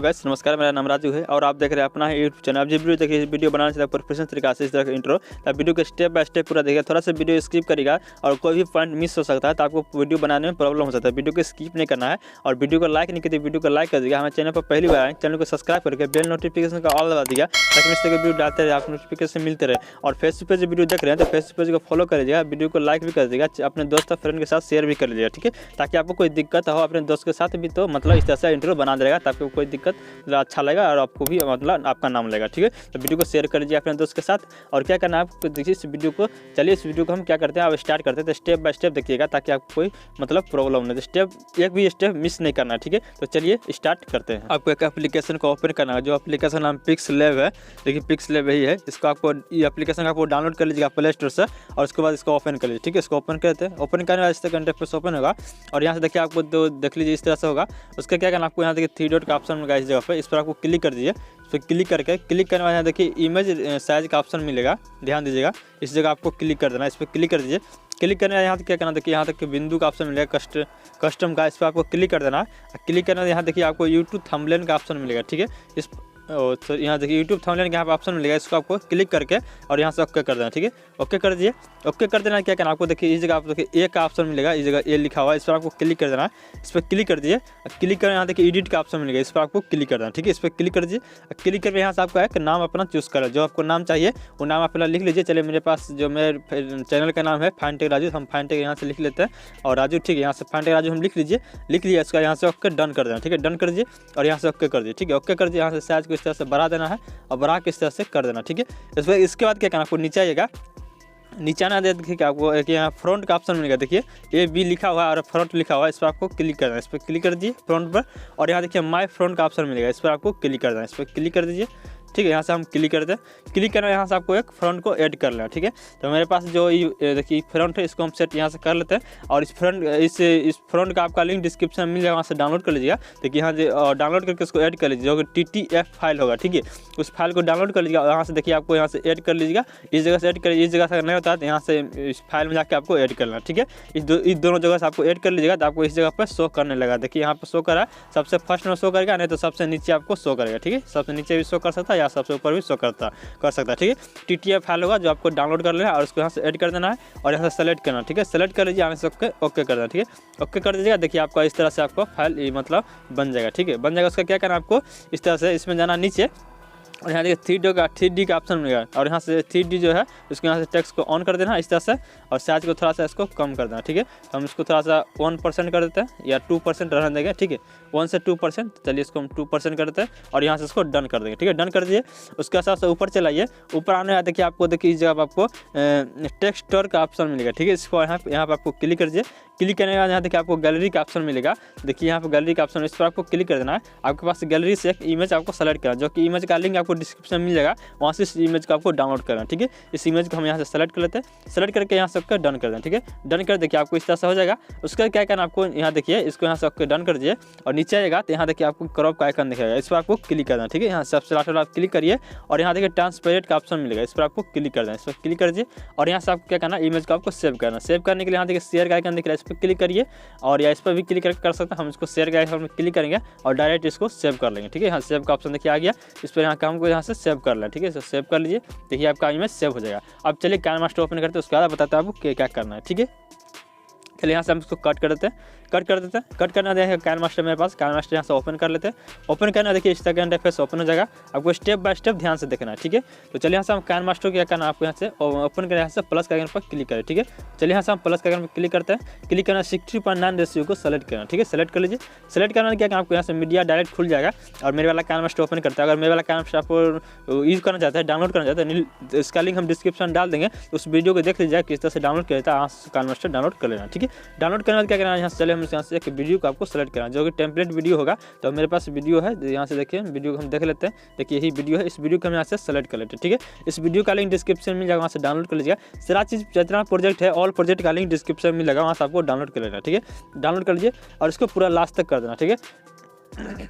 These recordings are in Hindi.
गाइस, नमस्कार। मेरा नाम राजू है और आप देख रहे हैं अपना यूट्यूब चैनल। आप जो वीडियो देखिए, वीडियो बनाना चाहते हैं प्रोफेशनल तरीका से, इस तरह का इंट्रो, तो वीडियो को स्टेप बाय स्टेप पूरा देखिएगा। थोड़ा सा वीडियो स्किप करेगा और कोई भी पॉइंट मिस हो सकता है, तो आपको वीडियो बनाने में प्रॉब्लम हो सकता है। वीडियो को स्किप नहीं करना है और वीडियो को लाइक नहीं करते, वीडियो को लाइक कर दीजिएगा। हमारे चैनल पर पहली बार आए, चैनल को सब्सक्राइब करके बेल नोटिफिकेशन का ऑल दबा दीजिएगा, ताकि इस तरह के वीडियो डालते रहे, आप नोटिफिकेशन मिलते रहे। और फेसबुक पे जो वीडियो देख रहे हैं, तो फेसबुक पेज को फॉलो कर लीजिएगा, वीडियो को लाइक भी कर दीजिएगा, अपने दोस्त और फ्रेंड के साथ शेयर भी कर लीजिएगा, ठीक है। ताकि आपको कोई दिक्कत हो अपने दोस्त के साथ भी, तो मतलब इस तरह से इंट्रो बना देगा, ताकि कोई दिक्कत अच्छा लगेगा और आपको भी मतलब आपका नाम लगेगा, ठीक है। तो वीडियो को शेयर कर लीजिए अपने दोस्त के साथ। और क्या करना है आपको, देखिए इस वीडियो को, चलिए इस वीडियो को हम क्या करते हैं, अब स्टार्ट करते हैं। तो स्टेप बाय स्टेप देखिएगा, ताकि आपको कोई मतलब प्रॉब्लम नहीं, तो स्टेप एक भी स्टेप मिस नहीं करना है, ठीक है। तो चलिए स्टार्ट करते हैं। आपको एक एप्लीकेशन को ओपन करना है, जो एप्लीकेशन नाम पिक्सलैब है। देखिए पिक्सलैब यही है, इसको आपको ये एप्लीकेशन आपको डाउनलोड कर लीजिएगा प्ले स्टोर से, और उसके बाद इसको ओपन कर लीजिए, ठीक है। इसको ओपन करते हैं, ओपन करने के बाद इस तरह इंटरफेस ओपन होगा और यहाँ से देखिए आपको तो देख लीजिए इस तरह से होगा। उसका क्या करना, आपको यहाँ देखिए 3 डॉट का ऑप्शन मिलेगा इस जगह पे, इस पर आपको क्लिक कर दीजिए। इस पर क्लिक करने के बाद यहाँ देखिए इमेज साइज का ऑप्शन मिलेगा, ध्यान दीजिएगा। इस जगह आपको क्लिक कर देना है, इस पर क्लिक कर दीजिए। क्लिक करने यहाँ क्या करना, देखिए यहाँ तक के बिंदु का ऑप्शन मिलेगा कस्टम का, इस पर आपको क्लिक कर देना है। क्लिक करने यहाँ देखिए आपको यूट्यूब थंबनेल का ऑप्शन मिलेगा, ठीक है। इस तो यहाँ देखिए यूट्यूब थंबनेल का यहाँ पे ऑप्शन मिलेगा, इसको आपको क्लिक करके और यहाँ से ओके कर देना, ठीक है। ओके कर दीजिए। ओके कर देना क्या करना, आपको देखिए इस जगह आपको देखिए ए का ऑप्शन मिलेगा, इस जगह ए लिखा हुआ है, इस पर आपको क्लिक कर देना है। इस पर क्लिक कर दीजिए। क्लिक कर यहाँ देखिए एडिट का ऑप्शन मिलेगा, इस पर आपको क्लिक कर देना, ठीक है। इस पर क्लिक कर दीजिए। क्लिक करके यहाँ से आपका एक नाम अपना चूज़ करें, जो आपको नाम चाहिए वो नाम आप पहले लिख लीजिए। चलिए मेरे पास जो मेरे चैनल का नाम है फाइनटेक राजू, हम फाइनटेक यहाँ से लिख लेते हैं, और राजू, ठीक है। यहाँ से फाइनटेक राजू हम लिख लीजिए, लिख लिया इसका, यहाँ से ओके डन कर देना, ठीक है। डन कर दीजिए और यहाँ से ओके कर दीजिए, ठीक है। ओके कर दीजिए। यहाँ से साइज को इस तरह से बढ़ा देना है और बढ़ा के इस तरह से कर देना, ठीक है। इसके बाद क्या करना, आपको नीचे आइएगा। नीचे आना देखिए आपको एक यहाँ फ्रंट का ऑप्शन मिलेगा, देखिए ए बी लिखा हुआ है और फ्रंट लिखा हुआ है, इस पर आपको क्लिक करना है। इस पर क्लिक कर दीजिए फ्रंट पर, और यहाँ देखिए माय फ्रंट का ऑप्शन मिलेगा, इस पर आपको क्लिक करना है। इस पर क्लिक कर दीजिए, ठीक है। यहाँ से हम क्लिक करते हैं। क्लिक करना, यहाँ से आपको एक फ्रंट को ऐड कर लेना, ठीक है। तो मेरे पास जो देखिए फ्रंट है, इसको हम सेट यहाँ से कर लेते हैं। और इस फ्रंट का आपका लिंक डिस्क्रिप्शन मिल जाएगा, वहाँ से डाउनलोड कर लीजिएगा। देखिए यहाँ डाउनलोड करके उसको ऐड कर लीजिए, जो कि TTF फाइल होगा, ठीक है। उस फाइल को डाउनलोड कर लीजिएगा और यहाँ से देखिए आपको यहाँ से ऐड कर लीजिएगा। इस जगह से ऐड कर, इस जगह से नहीं होता है तो यहाँ से इस फाइल में जाकर आपको ऐड करना, ठीक है। इस दोनों जगह से आपको ऐड कर लीजिएगा, तो आपको इस जगह पर शो करने लगा। देखिए यहाँ पर शो कर रहा है, सबसे फर्स्ट में शो करेगा, नहीं तो सबसे नीचे आपको शो करेगा, ठीक है। सबसे नीचे भी शो कर सकता है या सबसे ऊपर भी शो कर सकता है, ठीक है। TTF फाइल होगा जो आपको डाउनलोड कर लेना है और उसको यहाँ से ऐड कर देना है और यहाँ से सेलेक्ट करना, ठीक है। सेलेक्ट कर लीजिए, यहाँ से ओके कर देना, ठीक है। ओके कर दीजिएगा। देखिए आपका इस तरह से आपको फाइल मतलब बन जाएगा, ठीक है। बन जाएगा। उसका क्या करना, आपको इस तरह से इसमें जाना नीचे, और यहाँ देखिए 3D का ऑप्शन मिलेगा, और यहाँ से 3D जो है उसको यहाँ से टेक्स्ट को ऑन कर देना इस तरह से, और साइज को थोड़ा सा इसको कम कर देना, ठीक है। तो हम इसको थोड़ा सा 1% कर देते हैं या 2% रहने देंगे, ठीक है। 1 से 2%, चलिए इसको हम 2% कर देते हैं और यहाँ से इसको डन कर देंगे, ठीक है। डन कर दिए। उसके हिसाब से ऊपर चलाइए। ऊपर आने देखिए आपको, देखिए इस जगह पर आपको टेक्स्टर का ऑप्शन मिलेगा, ठीक है। इसको यहाँ पर आपको क्लिक कर दीजिए। क्लिक करने के बाद यहाँ देखिए आपको गैलरी का ऑप्शन मिलेगा। देखिए यहाँ पर गैलरी का ऑप्शन, इस पर आपको क्लिक कर देना है। आपके पास गैलरी से एक इमेज आपको सेलेक्ट करना, जो कि इमेज का लिंक आपको डिस्क्रिप्शन मिल जाएगा, वहाँ से इस इमेज को आपको डाउनलोड करना, ठीक है। इस इमेज को हम यहाँ से सेलेक्ट कर लेते हैं। सेलेक्ट करके यहाँ से आपका डन कर दें, ठीक है। डन कर देखिए आपको इस तरह से हो जाएगा। उसका क्या करना, आपको यहाँ देखिए इसको यहाँ से आपको डन कर दीजिए और नीचे आएगा तो यहाँ देखिए आपको क्रॉप का आइकन दिखेगा, इस पर आपको क्लिक करना, ठीक है। यहाँ सबसे लास्ट आप क्लिक करिए और यहाँ देखिए ट्रांसपेरेंट का ऑप्शन मिलेगा, इस पर आपको क्लिक कर दें। इस पर क्लिक कर दीजिए और यहाँ से आपको क्या करना, इमेज को आपको सेव करना। सेव करने के लिए यहाँ देखिए शेयर का आइकन दिख रहा है, इस पर क्लिक करिए, और या इस पर भी क्लिक कर सकते हैं। हम इसको शेयर का आइकन में क्लिक करेंगे और डायरेक्ट इसको सेव कर लेंगे, ठीक है। यहाँ सेव का ऑप्शन देखिए आ गया, इस पर यहाँ काम को यहाँ से सेव कर लें, ठीक है। सेव कर लीजिए। देखिए आपका इमेज सेव हो जाएगा। अब चलिए काइनमास्टर ओपन करते हैं, उसके बाद बताता हूँ आपको क्या करना है, ठीक है। चलिए यहाँ से हम इसको कट कर देते हैं। कट करना देखिए काइनमास्टर मेरे पास, काइनमास्टर यहाँ से ओपन कर लेते हैं। ओपन करना देखिए इस तरह का इंटरफेस ओपन हो जाएगा। आपको स्टेप बाय स्टेप ध्यान से देखना है, ठीक है। तो चलिए यहाँ से हम काइनमास्टर क्या करना, आपको यहाँ से ओपन कर, यहाँ से प्लस का आइकन पर क्लिक करें, ठीक है। चलिए यहाँ से हम प्लस का आइकन पर क्लिक करते हैं। क्लिक करना 60:9 रेशियो को सेलेक्ट करना, ठीक है। सेलेक्ट कर लीजिए। सेलेक्ट करना क्या आपको यहाँ से मीडिया डायरेक्ट खुल जाएगा और मेरे वाला काइनमास्टर ओपन करता है। अगर मेरे वाला काइनमास्टर आपको यूज़ करना चाहता है, डाउनलोड करना चाहता है, इसका लिंक हम डिस्क्रिप्शन डाल देंगे, उस वीडियो को देख लीजिए किस तरह से डाउनलोड किया जाता है। काइनमास्टर डाउनलोड कर लेना, ठीक है। डाउनलोड करने क्या करना है, यहाँ से चले हम यहाँ से एक वीडियो को आपको सेलेक्ट करना, जो कि टेम्पलेट वीडियो होगा। तो मेरे पास वीडियो है, यहाँ से देखिए वीडियो को हम देख लेते हैं। देखिए यही वीडियो है, इस वीडियो को हम यहाँ से सेलेक्ट कर लेते हैं, ठीक है। इस वीडियो का लिंक डिस्क्रिप्शन मिल जाएगा, वहाँ से डाउनलोड कर लीजिएगा। सारा चीज़ जितना प्रोजेक्ट है, ऑल प्रोजेक्ट का लिंक डिस्क्रिप्शन मिल जाएगा, वहाँ से आपको डाउनलोड कर लेना, ठीक है। डाउनलोड कर लीजिए और इसको पूरा लास्ट तक कर देना, ठीक है।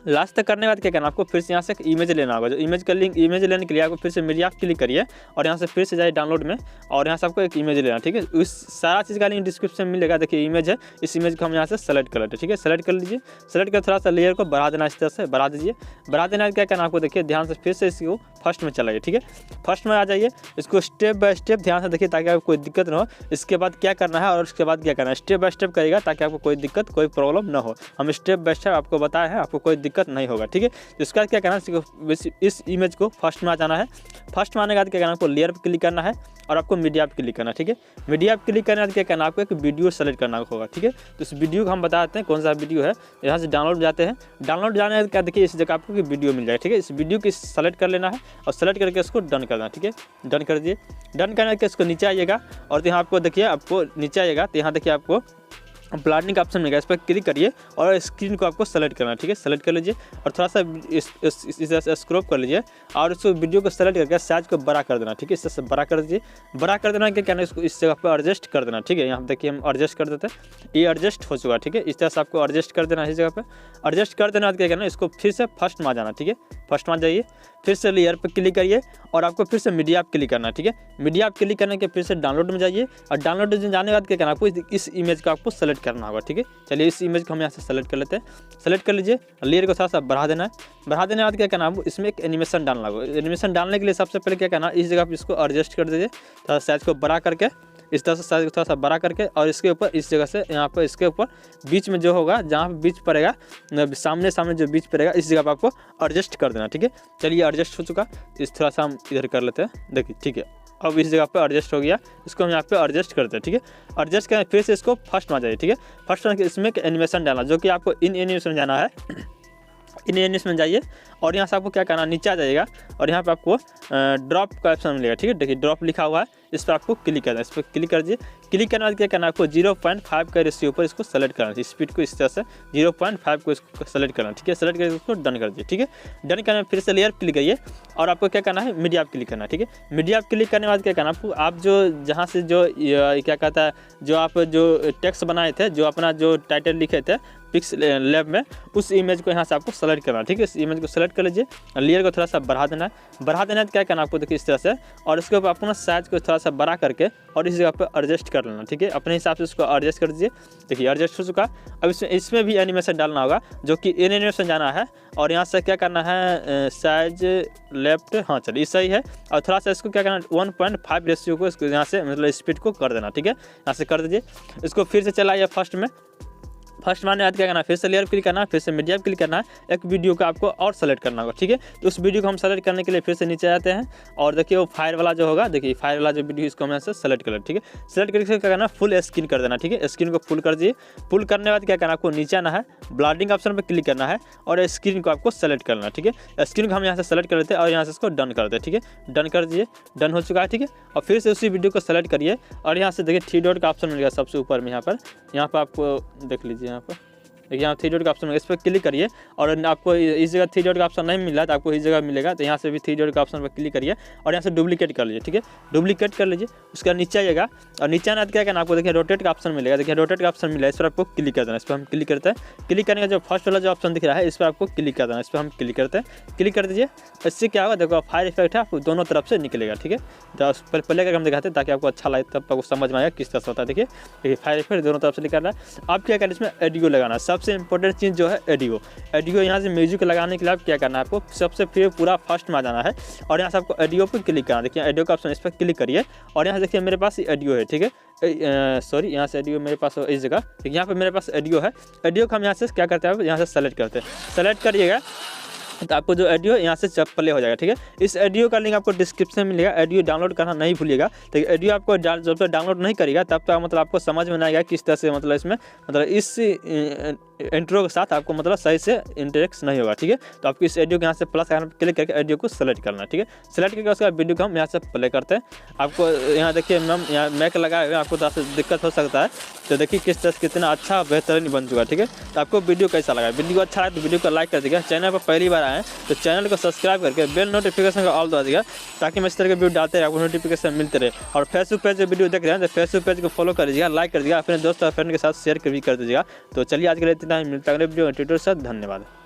लास्ट तक करने के बाद क्या करना, आपको फिर से यहाँ से एक इमेज लेना होगा। जो इमेज का लिंक, इमेज लेने के लिए आपको फिर से मीडिया आप क्लिक करिए और यहाँ से फिर से जाइए डाउनलोड में और यहाँ से आपको एक इमेज लेना, ठीक है। उस सारा चीज़ का लिंक डिस्क्रिप्शन में मिलेगा। देखिए इमेज है, इस इमेज को हम यहाँ से सेलेक्ट कर लेते हैं, ठीक है। सेलेक्ट कर लीजिए, सेलेक्ट कर थोड़ा सा लेयर को बढ़ा देना, इस तरह से बढ़ा दीजिए। बढ़ा देना क्या करना आपको, देखिए ध्यान से फिर से इसको फर्स्ट में चलाइए, ठीक है। फर्स्ट में आ जाइए, इसको स्टेप बाय स्टेप ध्यान से देखिए ताकि आपको कोई दिक्कत ना हो। इसके बाद क्या करना है और उसके बाद क्या करना है, स्टेप बाय स्टेप करिएगा ताकि आपको कोई दिक्कत, कोई प्रॉब्लम ना हो। हम स्टेप बाय स्टेप आपको बताए हैं, आपको कोई दिक्कत नहीं होगा, ठीक है। तो इसका क्या करना है, इस इमेज को फर्स्ट में आ जाना है। फर्स्ट में आने के बाद क्या करना है, आपको लेयर पर क्लिक करना है और आपको मीडिया पर क्लिक करना है, ठीक है। मीडिया पर क्लिक करने के बाद क्या करना है, आपको एक वीडियो सेलेक्ट करना होगा, ठीक है। तो इस वीडियो को हम बताते हैं कौन सा वीडियो है। यहाँ से डाउनलोड जाते हैं, डाउनलोड जाने के बाद देखिए इस जगह आपको वीडियो मिल जाएगा, ठीक है। इस वीडियो को सेलेक्ट कर लेना है और सेलेक्ट करके इसको डन करना है, ठीक है। डन कर दिए, डन करने के इसको नीचे आइएगा और यहाँ आपको देखिए, आपको नीचे आइएगा तो यहाँ देखिए आपको ब्लॉटिंग का ऑप्शन मिलेगा, इस पर क्लिक करिए और स्क्रीन को आपको सेलेक्ट करना है, ठीक है। सेलेक्ट कर लीजिए और थोड़ा सा इस तरह से स्क्रॉप कर लीजिए और इसको वीडियो को सेलेक्ट करके साइज को बड़ा कर देना, ठीक है। इस तरह से बड़ा कर दीजिए। बड़ा कर देना क्या कहना है, इसको इस जगह पर एडजस्ट कर देना, ठीक है। यहाँ देखिए हम एडजस्ट कर देते हैं, ये एडजस्ट हो चुका, ठीक है। इस तरह से आपको एडजस्ट कर देना है, इस जगह पर एडजस्ट कर देना। क्या करना है, इसको फिर से फर्स्ट में आ जाना, ठीक है। फर्स्ट में जाइए, फिर से लेयर पर क्लिक करिए और आपको फिर से मीडिया पर क्लिक करना है, ठीक है। मीडिया पर क्लिक करने के फिर से डाउनलोड में जाइए और डाउनलोड में जाने के बाद क्या करना, आपको इस इमेज को आपको सेलेक्ट करना होगा, ठीक है। चलिए इस इमेज को हम यहाँ से सेलेक्ट कर लेते हैं। सेलेक्ट कर लीजिए, लेयर को थोड़ा सा बढ़ा देना है। बढ़ा देने के बाद क्या करना है, इसमें एक एनिमेशन डालना होगा। एनिमेशन डालने के लिए सबसे पहले क्या करना है, इस जगह पर इसको एडजस्ट कर दीजिए, थोड़ा साइज को बड़ा करके, इस तरह से साइज को थोड़ा सा बड़ा करके और इसके ऊपर इस जगह से यहाँ पर इसके ऊपर बीच में जो होगा, जहाँ पर बीच पड़ेगा, सामने सामने जो बीच पड़ेगा इस जगह पर आपको एडजस्ट कर देना, ठीक है। चलिए एडजस्ट हो चुका, इस थोड़ा सा हम इधर कर लेते हैं, देखिए, ठीक है। अब इस जगह पे एडजस्ट हो गया, इसको हम यहाँ पे एडजस्ट करते हैं, ठीक है। एडजस्ट करें, फिर से इसको फर्स्ट में आ जाइए, ठीक है। फर्स्ट में इसमें एक एनिमेशन डालना, जो कि आपको इन एनिमेशन जाना है। इन एनिमेशन में जाइए और यहाँ से आपको क्या करना, नीचे आ जाइएगा और यहाँ पे आपको ड्रॉप का ऑप्शन मिलेगा, ठीक है। देखिए ड्रॉप लिखा हुआ है, इस पर आपको क्लिक करना है। इस पर क्लिक कर दीजिए। क्लिक करने के बाद क्या करना है, आपको 0.5 का रेशियो पर इसको सेलेक्ट करना है। स्पीड को इस तरह से 0.5 को इसको सेलेक्ट करना है, ठीक है। सेलेक्ट करके इसको डन कर दीजिए, ठीक है। डन करने फिर से लेयर क्लिक करिए और आपको क्या करना है, मीडिया पर क्लिक करना है, ठीक है। मीडिया पर क्लिक करने के बाद क्या करना, आपको आप जो जहाँ से जो क्या कहता है, जो आप जो टेक्स्ट बनाए थे, जो अपना जो टाइटल लिखे थे पिक्स लैब में, उस इमेज को यहाँ से आपको सेलेक्ट करना है, ठीक है। इस इमेज को सेलेक्ट कर लीजिए, लेयर को थोड़ा सा बढ़ा देना है। बढ़ा देना है तो क्या करना आपको, देखिए इस तरह से, और इसके ऊपर अपना साइज को थोड़ा सा बड़ा करके और इस जगह पर एडजस्ट कर लेना, ठीक है। अपने हिसाब से इसको एडजस्ट कर दीजिए। देखिए एडजस्ट हो चुका। अब इसमें भी एनिमेशन डालना होगा, जो कि एनिमेशन जाना है और यहाँ से क्या करना है, साइज लेफ्ट, हाँ चलिए सही है। और थोड़ा सा इसको क्या करना, 1.5 रेशियो को इसको यहाँ से मतलब स्पीड को कर देना, ठीक है। यहाँ से कर दीजिए। इसको फिर से चलाइए फर्स्ट में। फर्स्ट माने आज क्या करना है, फिर से लेयर क्लिक करना है, फिर से मीडिया क्लिक करना है। एक वीडियो को आपको और सेलेक्ट करना होगा, ठीक है। तो उस वीडियो को हम सेलेक्ट करने के लिए फिर से नीचे आते हैं और देखिए वो फायर वाला जो होगा, देखिए फायर वाला जो वीडियो, इसको हम यहाँ से सेलेक्ट कर लें, ठीक है। सेलेक्ट करके क्या करना है, फुल स्क्रीन कर देना, ठीक है। स्क्रीन को फुल कर दीजिए। फुल करने के बाद क्या करना, आपको नीचे आना है, ब्लॉटिंग ऑप्शन पर क्लिक करना है और स्क्रीन को आपको सेलेक्ट करना है, ठीक है। स्क्रीन को हम यहाँ से सेलेक्ट कर लेते हैं और यहाँ से इसको डन कर दें, ठीक है। डन कर दीजिए, डन हो चुका है, ठीक है। और फिर से उसी वीडियो को सेलेक्ट करिए और यहाँ से देखिए 3 डॉट का ऑप्शन मिलेगा सबसे ऊपर में, यहाँ पर आपको देख लीजिए, यहाँ पर देखिए यहाँ 3 डॉट का ऑप्शन है, इस पर क्लिक करिए और आपको इस जगह 3 डॉट का ऑप्शन नहीं मिल रहा है तो आपको इस जगह मिलेगा, तो यहाँ से भी 3 डॉट का ऑप्शन पर क्लिक करिए और यहाँ से डुप्लीकेट कर लीजिए, ठीक है। डुप्लीकेट कर लीजिए, उसका नीचे आइएगा और नीचे आना क्या करना, आपको देखिए रोटेट का ऑप्शन मिलेगा। देखिए रोटेट का ऑप्शन मिला है, इस पर आपको क्लिक कर देना। इस पर हम क्लिक करते हैं। क्लिक करने का जो फर्स्ट वाला जो ऑप्शन दिख रहा है, इस पर आपको क्लिक कर देना। इस पर हम क्लिक करते हैं, क्लिक कर दीजिए। इससे क्या होगा, देखो फायर इफेक्ट है, आपको दोनों तरफ से निकलेगा, ठीक है। तो पहले करके हम दिखाते हैं ताकि आपको अच्छा लगे, तब आपको समझ में आएगा किस तरह से होता है। देखिए फायर इफेक्ट दोनों तरफ से निकल रहा है। आप क्या करें, इसमें ऑडियो लगाना, सबसे इंपॉर्टेंट चीज़ जो है ऑडियो यहाँ से म्यूजिक लगाने के लिए आप क्या करना है, आपको सबसे फिर पूरा फर्स्ट में आ जाना है और यहाँ से आपको ऑडियो पर क्लिक करना। देखिए ऑडियो का ऑप्शन, इस पर क्लिक करिए और यहाँ से देखिए मेरे पास ऑडियो है, ठीक है। सॉरी, यहाँ से ऑडियो मेरे पास इस जगह, यहाँ पर मेरे पास ऑडियो है। ऑडियो को हम यहाँ से क्या करते हैं, यहाँ से सेलेक्ट करते हैं। सेलेक्ट करिएगा तो आपको जो ऑडियो यहाँ से प्ले हो जाएगा, ठीक है। इस ऑडियो का लिंक आपको डिस्क्रिप्शन में मिलेगा। ऑडियो डाउनलोड करना नहीं भूलिएगा। तो ऑडियो आपको जब तक डाउनलोड नहीं करिएगा तब तक मतलब आपको समझ में नहीं आएगा किस तरह से, मतलब इसमें मतलब इस इंट्रो के साथ आपको मतलब सही से इंटरेक्ट नहीं होगा, ठीक है। तो आपको इस ऑडियो को यहाँ से प्लस क्लिक करके ऑडियो को सेलेक्ट करना है, ठीक है। सेलेक्ट करके उसके बाद वीडियो को हम यहाँ से प्ले करते हैं। आपको यहाँ देखिए मैम, यहाँ मैक लगाए हुए, आपको थोड़ा सा दिक्कत हो सकता है। तो देखिए किस तरह से कितना अच्छा बेहतरीन बन चुका है, ठीक है। तो आपको वीडियो कैसा लगा, वीडियो अच्छा लगा तो वीडियो को लाइक कर दीजिएगा। चैनल पर पहली बार आए तो चैनल को सब्सक्राइब करके बेल नोटिफिकेशन का ऑल दबा दीजिएगा ताकि मैं इस तरह के वीडियो डालते रहे, आपको नोटिफिकेशन मिलते रहे। और फेसबुक पेज वीडियो देख रहे हैं तो फेसबुक पेज को फॉलो कर दीजिएगा, लाइक कर दीजिएगा, अपने दोस्त और फ्रेंड के साथ शेयर भी कर दीजिएगा। तो चलिए आज के लिए इतना ही, मिलता है अगले वीडियो में। ट्विटर से धन्यवाद।